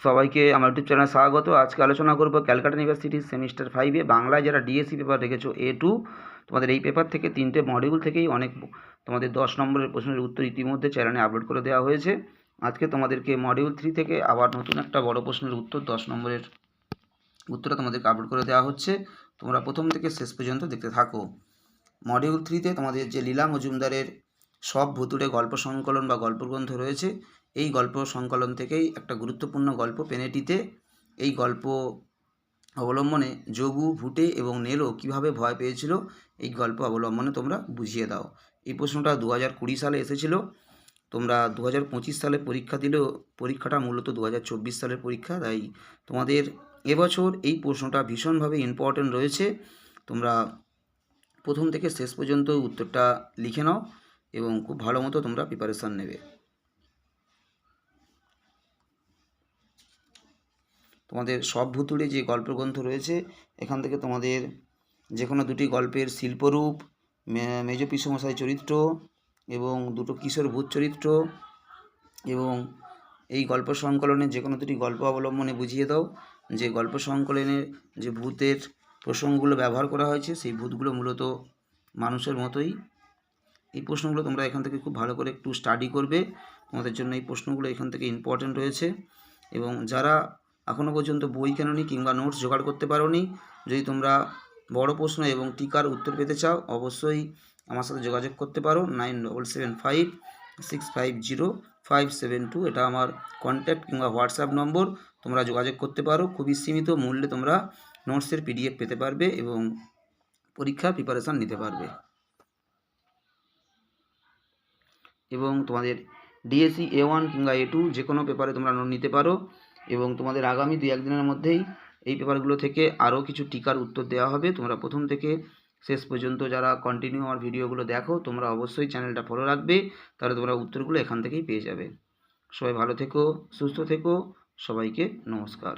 সবাইকে আমার ইউটিউব চ্যানেলে স্বাগত। আজকে আলোচনা করব ক্যালকাটা ইউনিভার্সিটির সেমিস্টার 5-এ বাংলায় যারা ডিএসসি পেপার রেখেছো A2, তোমাদের এই পেপার থেকে 3টে মডিউল থেকেই অনেক তোমাদের 10 নম্বরের প্রশ্নের উত্তর ইতিমধ্যে চ্যানেলে আপলোড করে দেওয়া হয়েছে। আজকে তোমাদেরকে মডিউল 3 থেকে আবার নতুন একটা বড় প্রশ্নের উত্তর 10 নম্বরের উত্তরটা তোমাদেরকে আপলোড করে দেওয়া হচ্ছে। তোমরা প্রথম থেকে শেষ পর্যন্ত দেখতে থাকো। মডিউল 3-তে তোমাদের যে লীলা মজুমদারের সব ভুতুড়ে গল্প সংকলন বা গল্পগ্রন্থ রয়েছে, এই গল্প সংকলন থেকেই একটা গুরুত্বপূর্ণ গল্প পেনেটিতে। এই গল্প অবলম্বনে যোগু, ভুটে এবং নেলো কিভাবে ভয় পেয়েছিল, এই গল্প অবলম্বনে তোমরা বুঝিয়ে দাও। এই প্রশ্নটা 2020 সালে এসেছিল। তোমরা 2025 সালে পরীক্ষা দিলেও পরীক্ষাটা মূলত 2024 সালের পরীক্ষা, তাই তোমাদের এবছর এই প্রশ্নটা ভীষণভাবে ইম্পর্টেন্ট রয়েছে। তোমরা প্রথম থেকে শেষ পর্যন্ত উত্তরটা লিখে নাও এবং খুব ভালো মতো তোমরা প্রিপারেশান নেবে। তোমাদের সব ভুতুড়ে যে গল্পগ্রন্থ রয়েছে, এখান থেকে তোমাদের যে কোনো দুটি গল্পের শিল্পরূপ, মেজ পিসমশাই চরিত্র এবং দুটো কিশোর ভূত চরিত্র এবং এই গল্প সংকলনের যে কোনো দুটি গল্প অবলম্বনে বুঝিয়ে দাও যে গল্প সংকলনের যে ভূতের প্রসঙ্গগুলো ব্যবহার করা হয়েছে, সেই ভূতগুলো মূলত মানুষের মতোই। এই প্রশ্নগুলো তোমরা এখান থেকে খুব ভালো করে একটু স্টাডি করবে। তোমাদের জন্য এই প্রশ্নগুলো এখান থেকে ইম্পর্টেন্ট রয়েছে। এবং যারা এখনও পর্যন্ত বই কেননি কিংবা নোটস জোগাড় করতে পারোনি, যদি তোমরা বড় প্রশ্ন এবং টিকার উত্তর পেতে চাও, অবশ্যই আমার সাথে যোগাযোগ করতে পারো। 9775650572, এটা আমার কন্ট্যাক্ট কিংবা হোয়াটসঅ্যাপ নম্বর। তোমরা যোগাযোগ করতে পারো। খুবই সীমিত মূল্যে তোমরা নোটসের PDF পেতে পারবে এবং পরীক্ষার প্রিপারেশান নিতে পারবে। এবং তোমাদের ডিএসসি A1 কিংবা A2 যে কোনো পেপারে তোমরা নোট নিতে পারো। এবং তোমাদের আগামী 2-1 দিনের মধ্যেই এই পেপারগুলো থেকে আরও কিছু টিকার উত্তর দেওয়া হবে। তোমরা প্রথম থেকে শেষ পর্যন্ত যারা কন্টিনিউ আমার ভিডিওগুলো দেখো, তোমরা অবশ্যই চ্যানেলটা ফলো রাখবে, তাহলে তোমরা উত্তরগুলো এখান থেকেই পেয়ে যাবে। সবাই ভালো থেকো, সুস্থ থেকো, সবাইকে নমস্কার।